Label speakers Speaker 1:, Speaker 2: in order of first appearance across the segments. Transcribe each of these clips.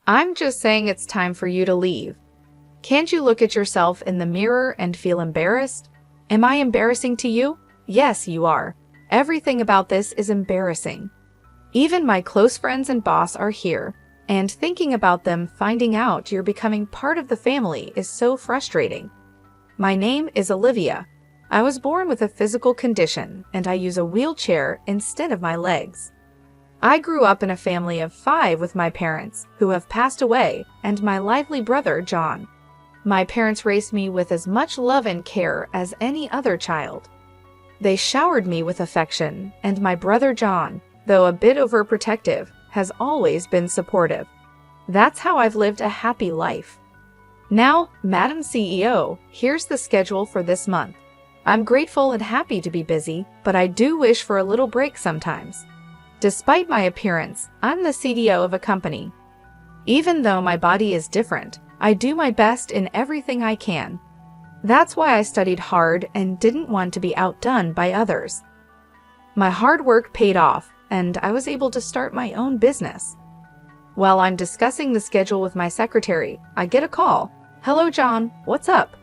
Speaker 1: I'm just saying it's time for you to leave. Can't you look at yourself in the mirror and feel embarrassed? Am I embarrassing to you? Yes, you are. Everything about this is embarrassing. Even my close friends and boss are here, and thinking about them finding out you're becoming part of the family is so frustrating. My name is Olivia. I was born with a physical condition, and I use a wheelchair instead of my legs. I grew up in a family of 5 with my parents, who have passed away, and my lively brother, John. My parents raised me with as much love and care as any other child. They showered me with affection, and my brother John, though a bit overprotective, has always been supportive. That's how I've lived a happy life. Now, Madam CEO, here's the schedule for this month. I'm grateful and happy to be busy, but I do wish for a little break sometimes. Despite my appearance, I'm the CDO of a company. Even though my body is different, I do my best in everything I can. That's why I studied hard and didn't want to be outdone by others. My hard work paid off, and I was able to start my own business. While I'm discussing the schedule with my secretary, I get a call. Hello, John, what's up?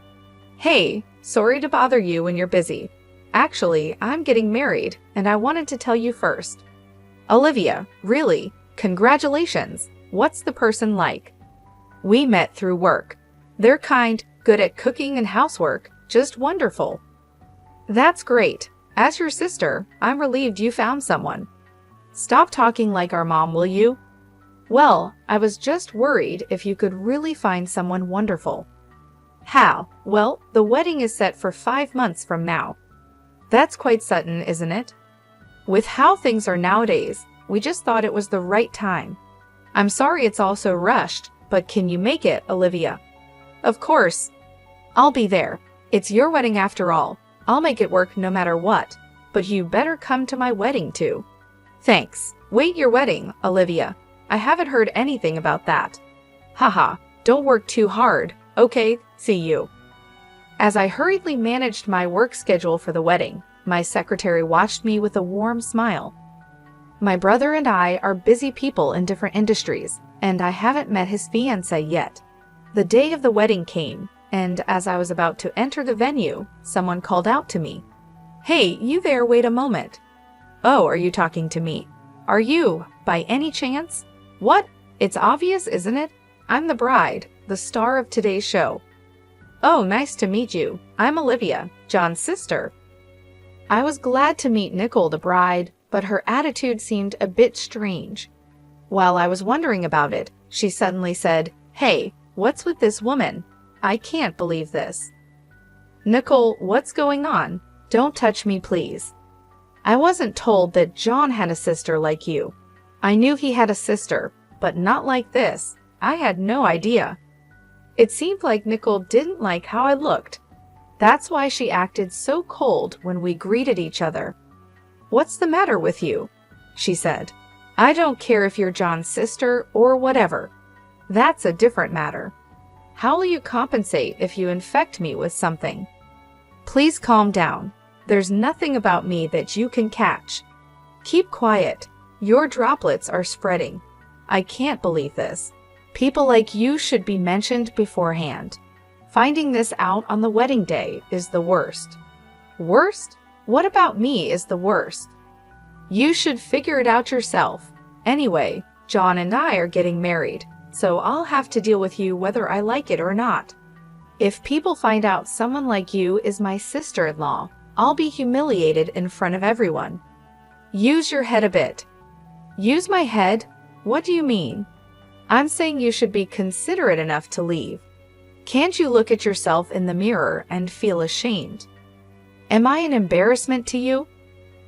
Speaker 1: Hey, sorry to bother you when you're busy. Actually, I'm getting married, and I wanted to tell you first. Olivia, really? Congratulations. What's the person like? We met through work. They're kind, good at cooking and housework, just wonderful. That's great. As your sister, I'm relieved you found someone. Stop talking like our mom, will you? Well, I was just worried if you could really find someone wonderful. How? Well, the wedding is set for 5 months from now. That's quite sudden, isn't it? With how things are nowadays, we just thought it was the right time. I'm sorry it's all so rushed, but can you make it, Olivia? Of course. I'll be there. It's your wedding after all. I'll make it work no matter what. But you better come to my wedding too. Thanks. Wait, your wedding, Olivia. I haven't heard anything about that. Haha, don't work too hard. Okay, see you. As I hurriedly managed my work schedule for the wedding, my secretary watched me with a warm smile. My brother and I are busy people in different industries, and I haven't met his fiancée yet. The day of the wedding came, and as I was about to enter the venue, someone called out to me. Hey, you there, wait a moment. Oh, are you talking to me? Are you, by any chance? What? It's obvious, isn't it? I'm the bride, the star of today's show. Oh, nice to meet you. I'm Olivia, John's sister. I was glad to meet Nicole, the bride, but her attitude seemed a bit strange. While I was wondering about it, she suddenly said, Hey, what's with this woman? I can't believe this. Nicole, what's going on? Don't touch me, please. I wasn't told that John had a sister like you. I knew he had a sister, but not like this. I had no idea. It seemed like Nicole didn't like how I looked. That's why she acted so cold when we greeted each other. What's the matter with you? She said. I don't care if you're John's sister or whatever. That's a different matter. How will you compensate if you infect me with something? Please calm down. There's nothing about me that you can catch. Keep quiet. Your droplets are spreading. I can't believe this. People like you should be mentioned beforehand. Finding this out on the wedding day is the worst. Worst? What about me is the worst? You should figure it out yourself. Anyway, John and I are getting married, so I'll have to deal with you whether I like it or not. If people find out someone like you is my sister-in-law, I'll be humiliated in front of everyone. Use your head a bit. Use my head? What do you mean? I'm saying you should be considerate enough to leave. Can't you look at yourself in the mirror and feel ashamed? Am I an embarrassment to you?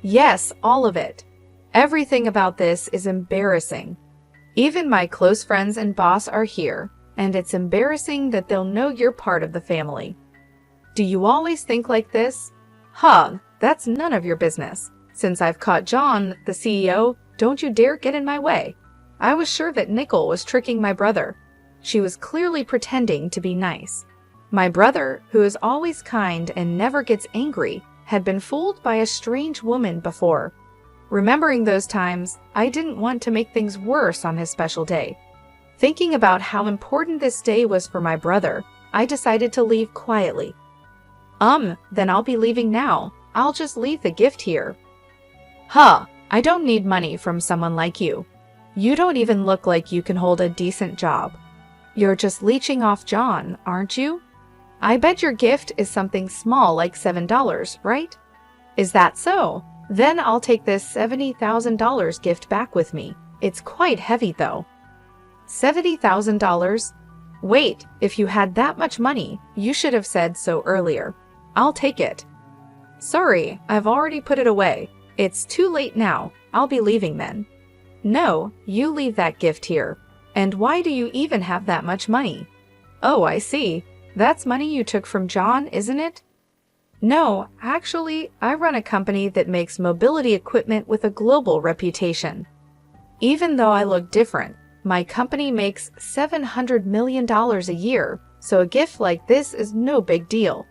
Speaker 1: Yes, all of it. Everything about this is embarrassing. Even my close friends and boss are here, and it's embarrassing that they'll know you're part of the family. Do you always think like this? Huh, that's none of your business. Since I've caught John, the CEO, don't you dare get in my way. I was sure that Nicole was tricking my brother. She was clearly pretending to be nice. My brother, who is always kind and never gets angry, had been fooled by a strange woman before. Remembering those times, I didn't want to make things worse on his special day. Thinking about how important this day was for my brother, I decided to leave quietly. Then I'll be leaving now. I'll just leave the gift here. Huh, I don't need money from someone like you. You don't even look like you can hold a decent job. You're just leeching off John, aren't you? I bet your gift is something small like $7, right? Is that so? Then I'll take this $70,000 gift back with me. It's quite heavy though. $70,000? Wait, if you had that much money, you should have said so earlier. I'll take it. Sorry, I've already put it away. It's too late now. I'll be leaving then. No, you leave that gift here. And why do you even have that much money? Oh, I see. That's money you took from John, isn't it? No, actually, I run a company that makes mobility equipment with a global reputation. Even though I look different, my company makes $700 million a year, so a gift like this is no big deal.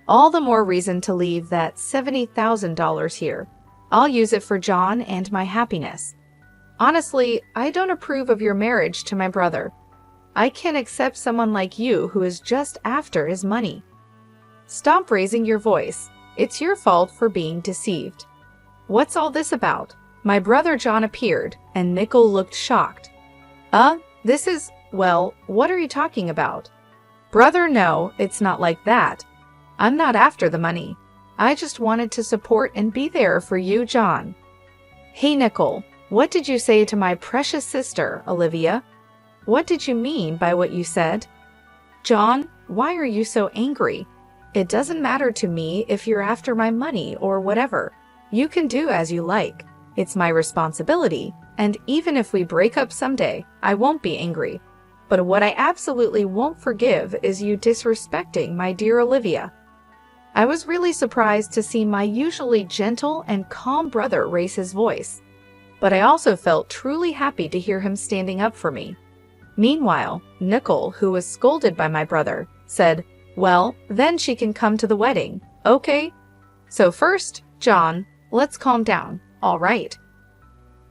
Speaker 1: All the more reason to leave that $70,000 here. I'll use it for John and my happiness. Honestly, I don't approve of your marriage to my brother. I can't accept someone like you who is just after his money. Stop raising your voice. It's your fault for being deceived. What's all this about? My brother John appeared, and Nicole looked shocked. Well, what are you talking about? Brother, no, it's not like that. I'm not after the money. I just wanted to support and be there for you, John. Hey, Nicole, what did you say to my precious sister, Olivia? What did you mean by what you said? John, why are you so angry? It doesn't matter to me if you're after my money or whatever. You can do as you like. It's my responsibility, and even if we break up someday, I won't be angry. But what I absolutely won't forgive is you disrespecting my dear Olivia. I was really surprised to see my usually gentle and calm brother raise his voice, but I also felt truly happy to hear him standing up for me. Meanwhile, Nicole, who was scolded by my brother, said, "Well, then she can come to the wedding, okay? So first, John, let's calm down, all right?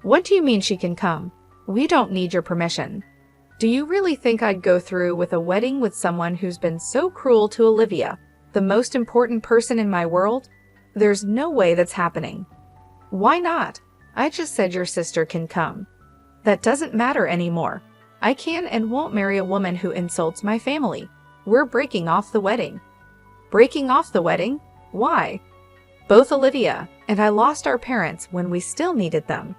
Speaker 1: What do you mean she can come? We don't need your permission. Do you really think I'd go through with a wedding with someone who's been so cruel to Olivia, the most important person in my world? There's no way that's happening." Why not? I just said your sister can come. That doesn't matter anymore. I can and won't marry a woman who insults my family. We're breaking off the wedding. Breaking off the wedding? Why? Both Olivia and I lost our parents when we still needed them.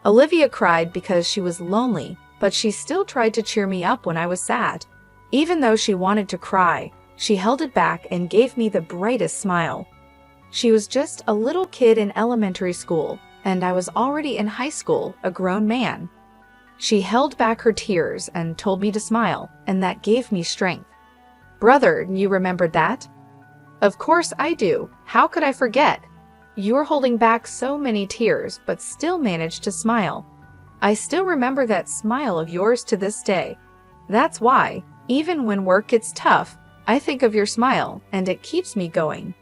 Speaker 1: Olivia cried because she was lonely, but she still tried to cheer me up when I was sad. Even though she wanted to cry, she held it back and gave me the brightest smile. She was just a little kid in elementary school, and I was already in high school, a grown man. She held back her tears and told me to smile, and that gave me strength. Brother, you remembered that? Of course I do. How could I forget? You were holding back so many tears, but still managed to smile. I still remember that smile of yours to this day. That's why, even when work gets tough, I think of your smile, and it keeps me going.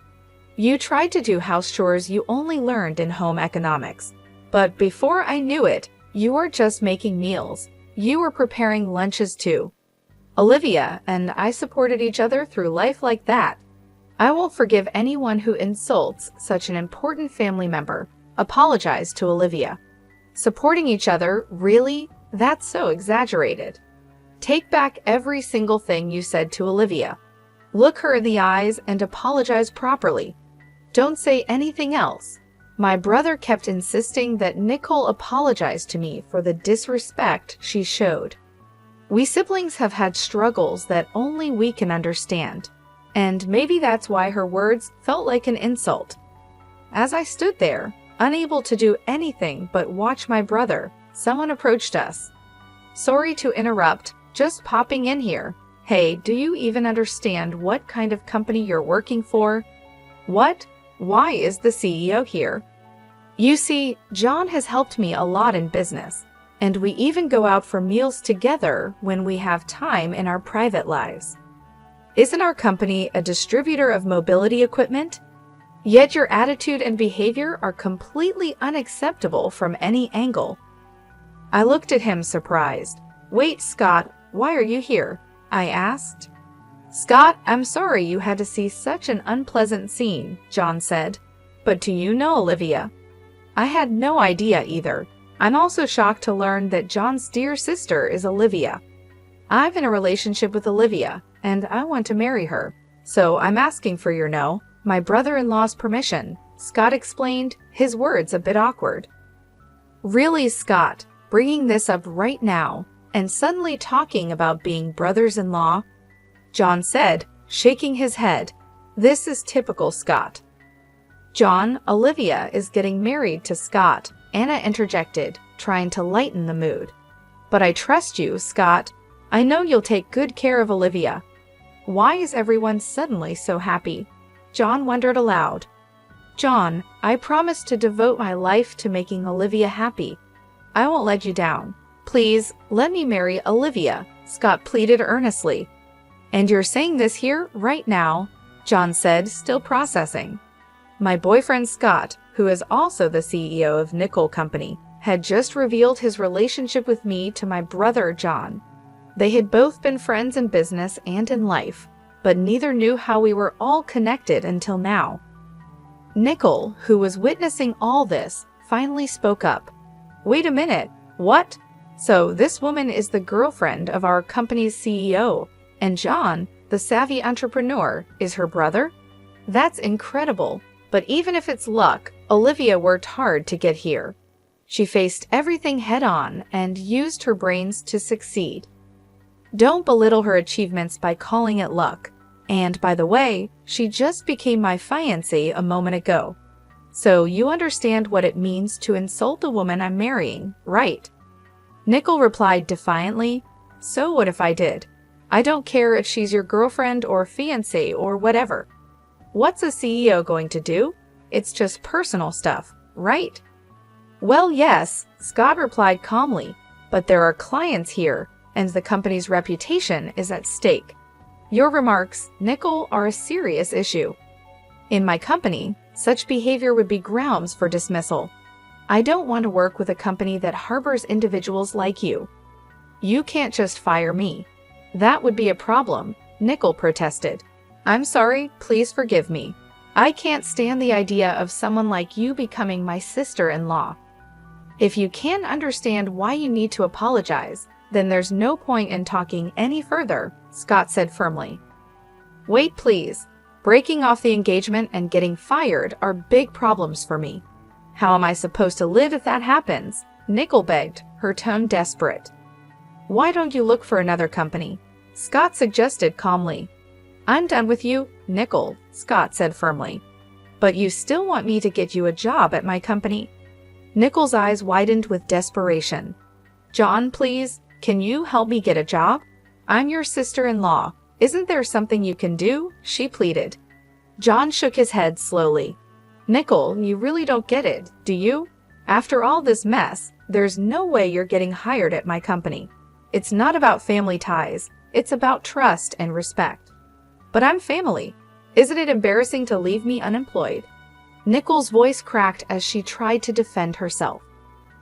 Speaker 1: You tried to do house chores you only learned in home economics. But before I knew it, you were just making meals. You were preparing lunches too. Olivia and I supported each other through life like that. I won't forgive anyone who insults such an important family member. Apologize to Olivia. Supporting each other, really? That's so exaggerated. Take back every single thing you said to Olivia. Look her in the eyes and apologize properly. Don't say anything else. My brother kept insisting that Nicole apologize to me for the disrespect she showed. We siblings have had struggles that only we can understand, and maybe that's why her words felt like an insult. As I stood there, unable to do anything but watch my brother, someone approached us. Sorry to interrupt, just popping in here. Hey, do you even understand what kind of company you're working for? What? Why is the CEO here? You see, John has helped me a lot in business, and we even go out for meals together when we have time in our private lives. Isn't our company a distributor of mobility equipment? Yet your attitude and behavior are completely unacceptable from any angle. I looked at him surprised. Wait, Scott, why are you here? I asked. Scott, I'm sorry you had to see such an unpleasant scene, John said. But do you know Olivia? I had no idea either. I'm also shocked to learn that John's dear sister is Olivia. I'm in a relationship with Olivia, and I want to marry her. So I'm asking for your my brother-in-law's permission, Scott explained, his words a bit awkward. Really, Scott, bringing this up right now, and suddenly talking about being brothers-in-law? John said, shaking his head. This is typical Scott. John, Olivia is getting married to Scott, Anna interjected, trying to lighten the mood. But I trust you, Scott. I know you'll take good care of Olivia. Why is everyone suddenly so happy? John wondered aloud. John, I promise to devote my life to making Olivia happy. I won't let you down. Please, let me marry Olivia, Scott pleaded earnestly. And you're saying this here, right now? John said, still processing. My boyfriend Scott, who is also the CEO of Nickel Company, had just revealed his relationship with me to my brother John. They had both been friends in business and in life, but neither knew how we were all connected until now. Nickel, who was witnessing all this, finally spoke up. Wait a minute, what? So this woman is the girlfriend of our company's CEO, and John, the savvy entrepreneur, is her brother? That's incredible, but even if it's luck, Olivia worked hard to get here. She faced everything head-on and used her brains to succeed. Don't belittle her achievements by calling it luck. And by the way, she just became my fiancée a moment ago. So you understand what it means to insult the woman I'm marrying, right? Nickel replied defiantly, so what if I did? I don't care if she's your girlfriend or fiancée or whatever. What's a CEO going to do? It's just personal stuff, right? Well, yes, Scott replied calmly, but there are clients here, and the company's reputation is at stake. Your remarks, Nickel, are a serious issue. In my company, such behavior would be grounds for dismissal. I don't want to work with a company that harbors individuals like you. You can't just fire me. That would be a problem, Nickel protested. I'm sorry, please forgive me. I can't stand the idea of someone like you becoming my sister-in-law. If you can't understand why you need to apologize, then there's no point in talking any further, Scott said firmly. Wait, please. Breaking off the engagement and getting fired are big problems for me. How am I supposed to live if that happens? Nickel begged, her tone desperate. Why don't you look for another company? Scott suggested calmly. I'm done with you, Nickel, Scott said firmly. But you still want me to get you a job at my company? Nickel's eyes widened with desperation. John, please, can you help me get a job? I'm your sister-in-law. Isn't there something you can do? She pleaded. John shook his head slowly. Nickel, you really don't get it, do you? After all this mess, there's no way you're getting hired at my company. It's not about family ties. It's about trust and respect. But I'm family. Isn't it embarrassing to leave me unemployed? Nickel's voice cracked as she tried to defend herself.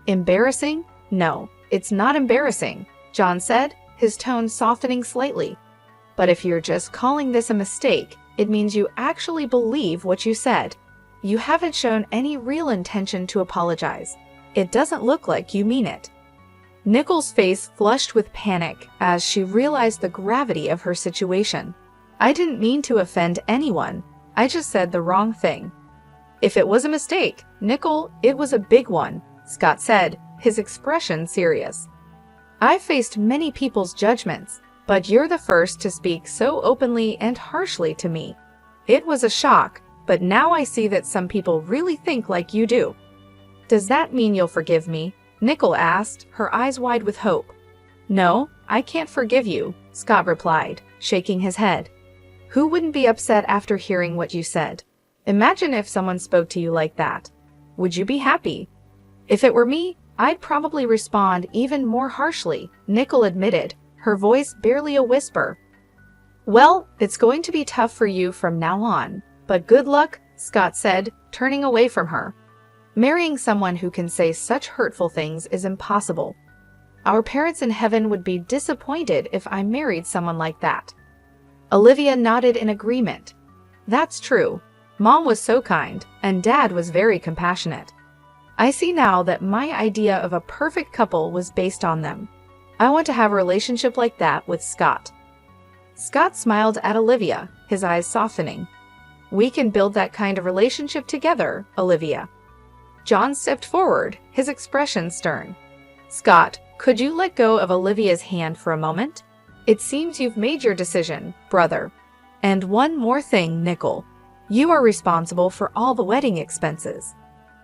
Speaker 1: Embarrassing? No, it's not embarrassing, John said, his tone softening slightly. But if you're just calling this a mistake, it means you actually believe what you said. You haven't shown any real intention to apologize. It doesn't look like you mean it. Nickel's face flushed with panic as she realized the gravity of her situation. I didn't mean to offend anyone. I just said the wrong thing. If it was a mistake, Nickel, it was a big one, Scott said, his expression serious. I've faced many people's judgments, but you're the first to speak so openly and harshly to me. It was a shock, but now I see that some people really think like you do. Does that mean you'll forgive me? Nickel asked, her eyes wide with hope. No, I can't forgive you, Scott replied, shaking his head. Who wouldn't be upset after hearing what you said? Imagine if someone spoke to you like that. Would you be happy? If it were me, I'd probably respond even more harshly, Nickel admitted, her voice barely a whisper. Well, it's going to be tough for you from now on, but good luck, Scott said, turning away from her. Marrying someone who can say such hurtful things is impossible. Our parents in heaven would be disappointed if I married someone like that." Olivia nodded in agreement. "That's true. Mom was so kind, and Dad was very compassionate. I see now that my idea of a perfect couple was based on them. I want to have a relationship like that with Scott." Scott smiled at Olivia, his eyes softening. "We can build that kind of relationship together, Olivia." John stepped forward, his expression stern. "Scott, could you let go of Olivia's hand for a moment? It seems you've made your decision, brother. And one more thing, Nickel. You are responsible for all the wedding expenses."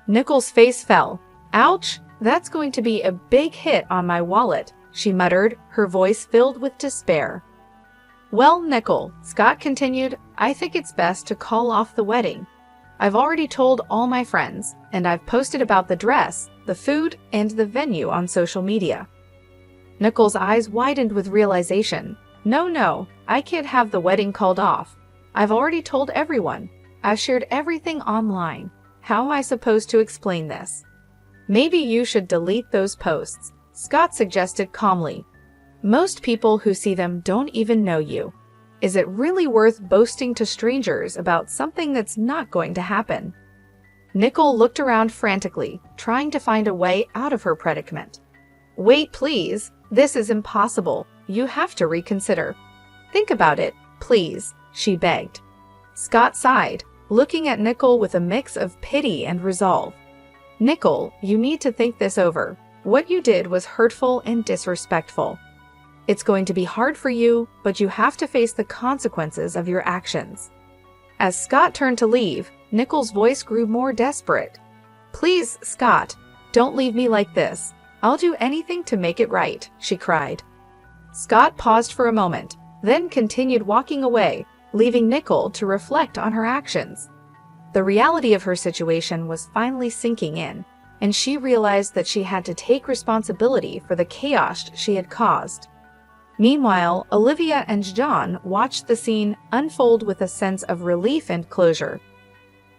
Speaker 1: Nickel's face fell. "Ouch, that's going to be a big hit on my wallet," she muttered, her voice filled with despair. "Well, Nickel," Scott continued, "I think it's best to call off the wedding. I've already told all my friends, and I've posted about the dress, the food, and the venue on social media." Nickel's eyes widened with realization. No, I can't have the wedding called off. I've already told everyone. I've shared everything online. How am I supposed to explain this?" "Maybe you should delete those posts," Scott suggested calmly. "Most people who see them don't even know you. Is it really worth boasting to strangers about something that's not going to happen?" Nickel looked around frantically, trying to find a way out of her predicament. "Wait, please. This is impossible. You have to reconsider. Think about it, please," she begged. Scott sighed, looking at Nickel with a mix of pity and resolve. "Nickel, you need to think this over. What you did was hurtful and disrespectful. It's going to be hard for you, but you have to face the consequences of your actions." As Scott turned to leave, Nickel's voice grew more desperate. "Please, Scott, don't leave me like this. I'll do anything to make it right," she cried. Scott paused for a moment, then continued walking away, leaving Nickel to reflect on her actions. The reality of her situation was finally sinking in, and she realized that she had to take responsibility for the chaos she had caused. Meanwhile, Olivia and John watched the scene unfold with a sense of relief and closure.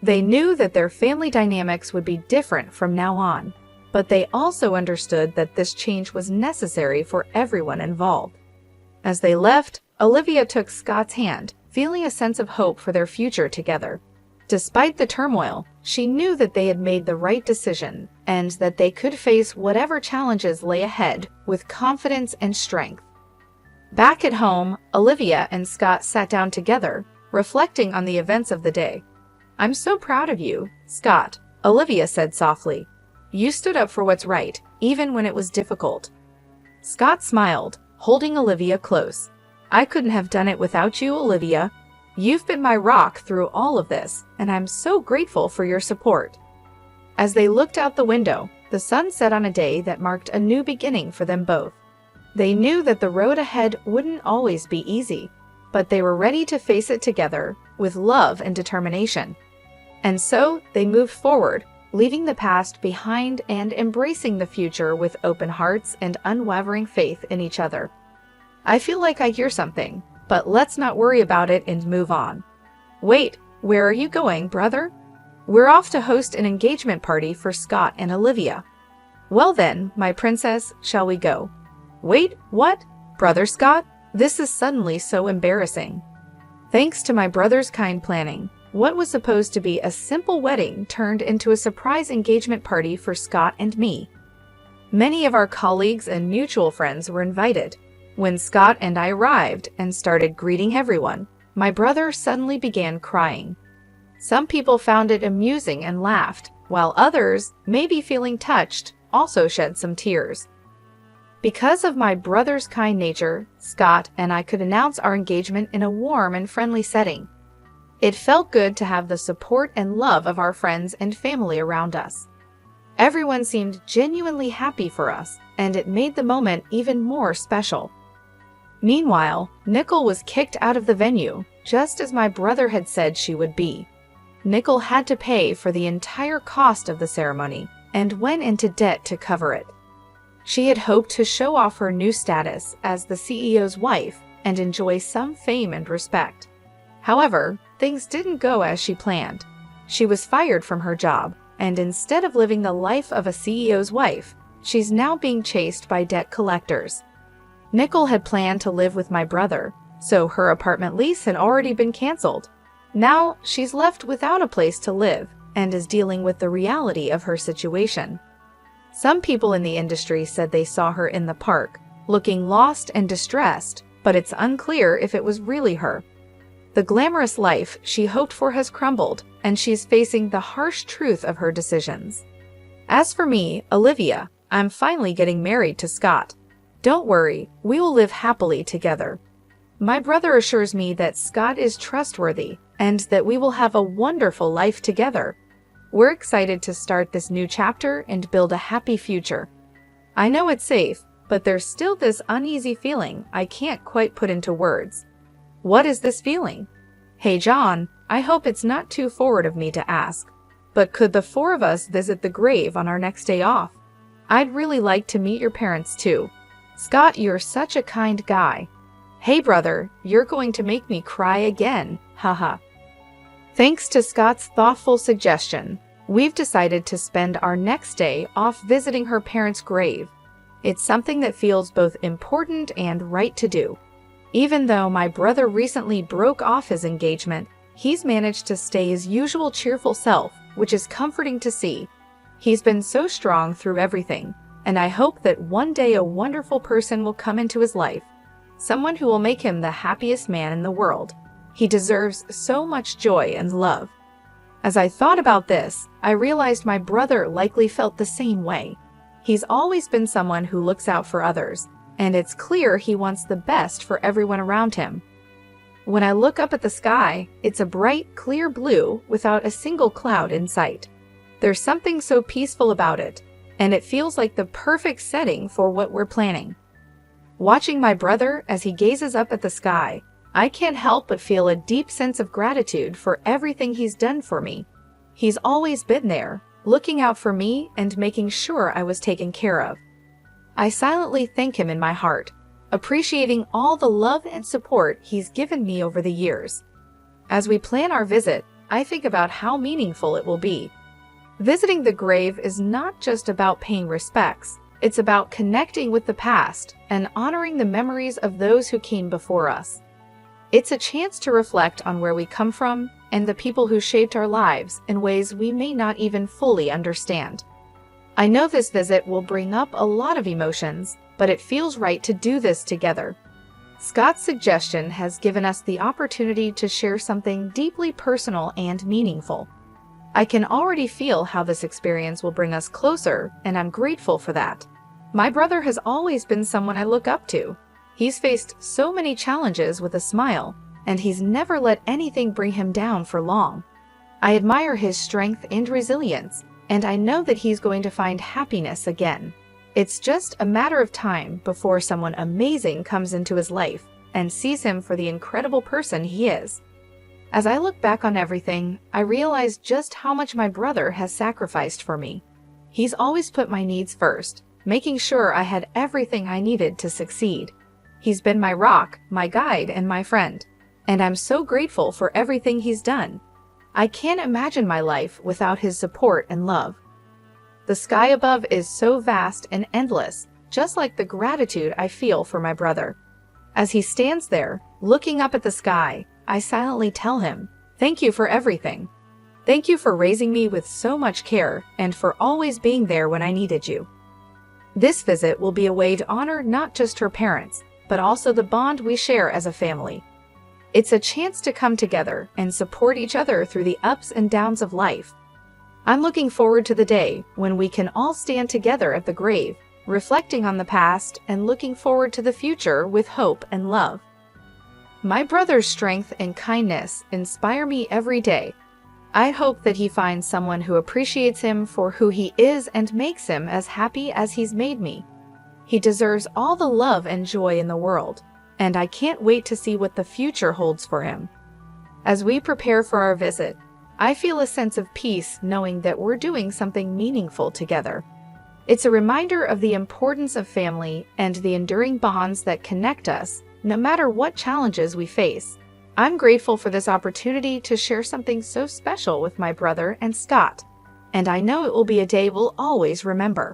Speaker 1: They knew that their family dynamics would be different from now on, but they also understood that this change was necessary for everyone involved. As they left, Olivia took Scott's hand, feeling a sense of hope for their future together. Despite the turmoil, she knew that they had made the right decision and that they could face whatever challenges lay ahead with confidence and strength. Back at home, Olivia and Scott sat down together, reflecting on the events of the day. "I'm so proud of you, Scott," Olivia said softly. "You stood up for what's right, even when it was difficult." Scott smiled, holding Olivia close. "I couldn't have done it without you, Olivia. You've been my rock through all of this, and I'm so grateful for your support." As they looked out the window, the sun set on a day that marked a new beginning for them both. They knew that the road ahead wouldn't always be easy, but they were ready to face it together with love and determination. And so they moved forward, leaving the past behind and embracing the future with open hearts and unwavering faith in each other. "I feel like I hear something, but let's not worry about it and move on." "Wait, where are you going, brother?" "We're off to host an engagement party for Scott and Olivia." "Well then, my princess, shall we go?" "Wait, what? Brother Scott? This is suddenly so embarrassing." Thanks to my brother's kind planning, what was supposed to be a simple wedding turned into a surprise engagement party for Scott and me. Many of our colleagues and mutual friends were invited. When Scott and I arrived and started greeting everyone, my brother suddenly began crying. Some people found it amusing and laughed, while others, maybe feeling touched, also shed some tears. Because of my brother's kind nature, Scott and I could announce our engagement in a warm and friendly setting. It felt good to have the support and love of our friends and family around us. Everyone seemed genuinely happy for us, and it made the moment even more special. Meanwhile, Nickel was kicked out of the venue, just as my brother had said she would be. Nickel had to pay for the entire cost of the ceremony and went into debt to cover it. She had hoped to show off her new status as the CEO's wife and enjoy some fame and respect. However, things didn't go as she planned. She was fired from her job, and instead of living the life of a CEO's wife, she's now being chased by debt collectors. Nicole had planned to live with my brother, so her apartment lease had already been canceled. Now she's left without a place to live and is dealing with the reality of her situation. Some people in the industry said they saw her in the park, looking lost and distressed, but it's unclear if it was really her. The glamorous life she hoped for has crumbled, and she's facing the harsh truth of her decisions. As for me, Olivia, I'm finally getting married to Scott. Don't worry, we will live happily together. My brother assures me that Scott is trustworthy and that we will have a wonderful life together. We're excited to start this new chapter and build a happy future. I know it's safe, but there's still this uneasy feeling I can't quite put into words. What is this feeling? Hey John, I hope it's not too forward of me to ask, but could the four of us visit the grave on our next day off? I'd really like to meet your parents too. Scott, you're such a kind guy. Hey brother, you're going to make me cry again, haha. Thanks to Scott's thoughtful suggestion, we've decided to spend our next day off visiting her parents' grave. It's something that feels both important and right to do. Even though my brother recently broke off his engagement, he's managed to stay his usual cheerful self, which is comforting to see. He's been so strong through everything, and I hope that one day a wonderful person will come into his life, someone who will make him the happiest man in the world. He deserves so much joy and love. As I thought about this, I realized my brother likely felt the same way. He's always been someone who looks out for others, and it's clear he wants the best for everyone around him. When I look up at the sky, it's a bright, clear blue without a single cloud in sight. There's something so peaceful about it, and it feels like the perfect setting for what we're planning. Watching my brother as he gazes up at the sky, I can't help but feel a deep sense of gratitude for everything he's done for me. He's always been there, looking out for me and making sure I was taken care of. I silently thank him in my heart, appreciating all the love and support he's given me over the years. As we plan our visit, I think about how meaningful it will be. Visiting the grave is not just about paying respects, it's about connecting with the past and honoring the memories of those who came before us. It's a chance to reflect on where we come from and the people who shaped our lives in ways we may not even fully understand. I know this visit will bring up a lot of emotions, but it feels right to do this together. Scott's suggestion has given us the opportunity to share something deeply personal and meaningful. I can already feel how this experience will bring us closer, and I'm grateful for that. My brother has always been someone I look up to. He's faced so many challenges with a smile, and he's never let anything bring him down for long. I admire his strength and resilience, and I know that he's going to find happiness again. It's just a matter of time before someone amazing comes into his life and sees him for the incredible person he is. As I look back on everything, I realize just how much my brother has sacrificed for me. He's always put my needs first, making sure I had everything I needed to succeed. He's been my rock, my guide, and my friend, and I'm so grateful for everything he's done. I can't imagine my life without his support and love. The sky above is so vast and endless, just like the gratitude I feel for my brother. As he stands there, looking up at the sky, I silently tell him, "Thank you for everything. Thank you for raising me with so much care and for always being there when I needed you." This visit will be a way to honor not just her parents, but also the bond we share as a family. It's a chance to come together and support each other through the ups and downs of life. I'm looking forward to the day when we can all stand together at the grave, reflecting on the past and looking forward to the future with hope and love. My brother's strength and kindness inspire me every day. I hope that he finds someone who appreciates him for who he is and makes him as happy as he's made me. He deserves all the love and joy in the world, and I can't wait to see what the future holds for him. As we prepare for our visit, I feel a sense of peace knowing that we're doing something meaningful together. It's a reminder of the importance of family and the enduring bonds that connect us, no matter what challenges we face. I'm grateful for this opportunity to share something so special with my brother and Scott, and I know it will be a day we'll always remember.